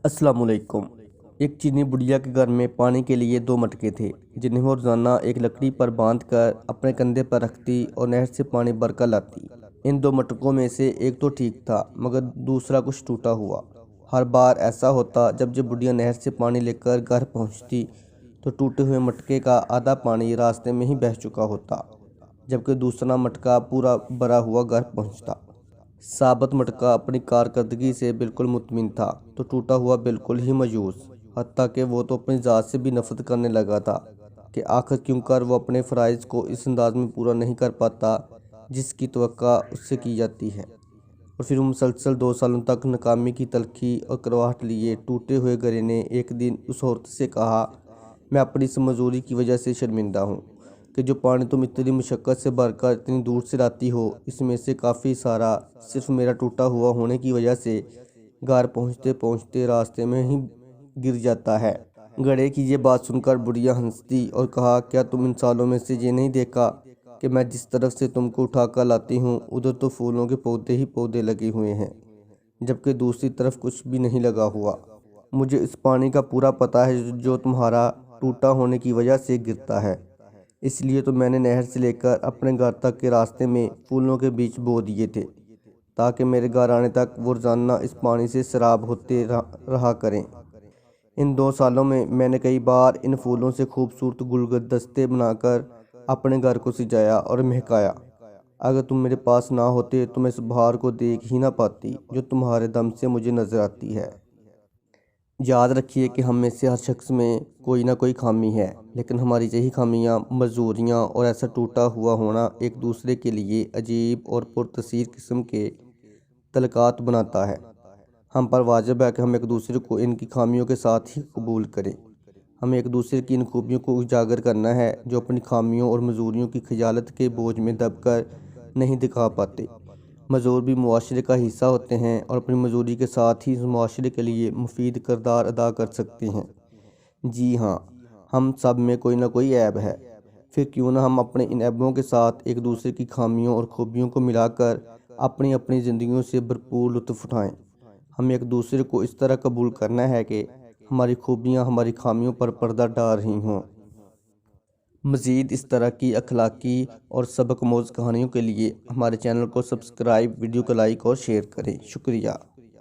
अस्सलाम वालेकुम। एक चीनी बुढ़िया के घर में पानी के लिए दो मटके थे, जिन्हें वो रोज़ाना एक लकड़ी पर बांध कर अपने कंधे पर रखती और नहर से पानी भरकर लाती। इन दो मटकों में से एक तो ठीक था, मगर दूसरा कुछ टूटा हुआ। हर बार ऐसा होता जब बुढ़िया नहर से पानी लेकर घर पहुंचती, तो टूटे हुए मटके का आधा पानी रास्ते में ही बह चुका होता, जबकि दूसरा मटका पूरा भरा हुआ घर पहुंचता। साबत मटका अपनी कारकर्दगी से बिल्कुल मुतमिन था, तो टूटा हुआ बिल्कुल ही मायूस। हत्ता कि वो तो अपनी ज़ात से भी नफरत करने लगा था कि आखिर क्यों कर वो अपने फ़राइज़ को इस अंदाज में पूरा नहीं कर पाता जिसकी तवक्का उससे की जाती है। और फिर मुसलसल 2 सालों तक नाकामी की तलखी और करवाहट लिए टूटे हुए गले ने एक दिन उस औरत से कहा, मैं अपनी इस मजूरी की वजह से शर्मिंदा हूँ कि जो पानी तुम इतनी मुशक्क़त से भरकर इतनी दूर से लाती हो, इसमें से काफ़ी सारा सिर्फ मेरा टूटा हुआ होने की वजह से घर पहुँचते पहुँचते रास्ते में ही गिर जाता है। गधे की ये बात सुनकर बुढ़िया हंसती और कहा, क्या तुम इन सालों में से ये नहीं देखा कि मैं जिस तरफ से तुमको उठाकर लाती हूँ, उधर तो फूलों के पौधे ही पौधे लगे हुए हैं, जबकि दूसरी तरफ कुछ भी नहीं लगा हुआ। मुझे इस पानी का पूरा पता है जो तुम्हारा टूटा होने की वजह से गिरता है, इसलिए तो मैंने नहर से लेकर अपने घर तक के रास्ते में फूलों के बीज बो दिए थे, ताकि मेरे घर आने तक वो रोज़ाना इस पानी से सैराब होते रहा करें। इन 2 सालों में मैंने कई बार इन फूलों से खूबसूरत गुलदस्ते बनाकर अपने घर को सजाया और महकाया। अगर तुम मेरे पास ना होते तो मैं इस बहार को देख ही ना पाती जो तुम्हारे दम से मुझे नज़र आती है। याद रखिए कि हम में से हर शख्स में कोई ना कोई खामी है, लेकिन हमारी यही खामियां, मजबूरियां और ऐसा टूटा हुआ होना एक दूसरे के लिए अजीब और पुरतसीर किस्म के तल्लुकात बनाता है। हम पर वाजिब है कि हम एक दूसरे को इनकी खामियों के साथ ही कबूल करें। हमें एक दूसरे की इन खूबियों को उजागर करना है जो अपनी खामियों और मजबूरियों की खजालत के बोझ में दबकर नहीं दिखा पाते। मज़दूर भी मुआशरे का हिस्सा होते हैं और अपनी मजदूरी के साथ ही इस मुआशरे के लिए मुफीद किरदार अदा कर सकते हैं। जी हाँ, हम सब में कोई ना कोई ऐब है। फिर क्यों ना हम अपने इन ऐबों के साथ एक दूसरे की खामियों और खूबियों को मिलाकर अपनी अपनी ज़िंदगियों से भरपूर लुत्फ़ उठाएँ। हमें एक दूसरे को इस तरह कबूल करना है कि हमारी खूबियाँ हमारी खामियों पर पर्दा डाल रही हों। मज़ीद इस तरह की अखलाकी और सबक आमोज़ कहानियों के लिए हमारे चैनल को सब्सक्राइब, वीडियो को लाइक और शेयर करें। शुक्रिया।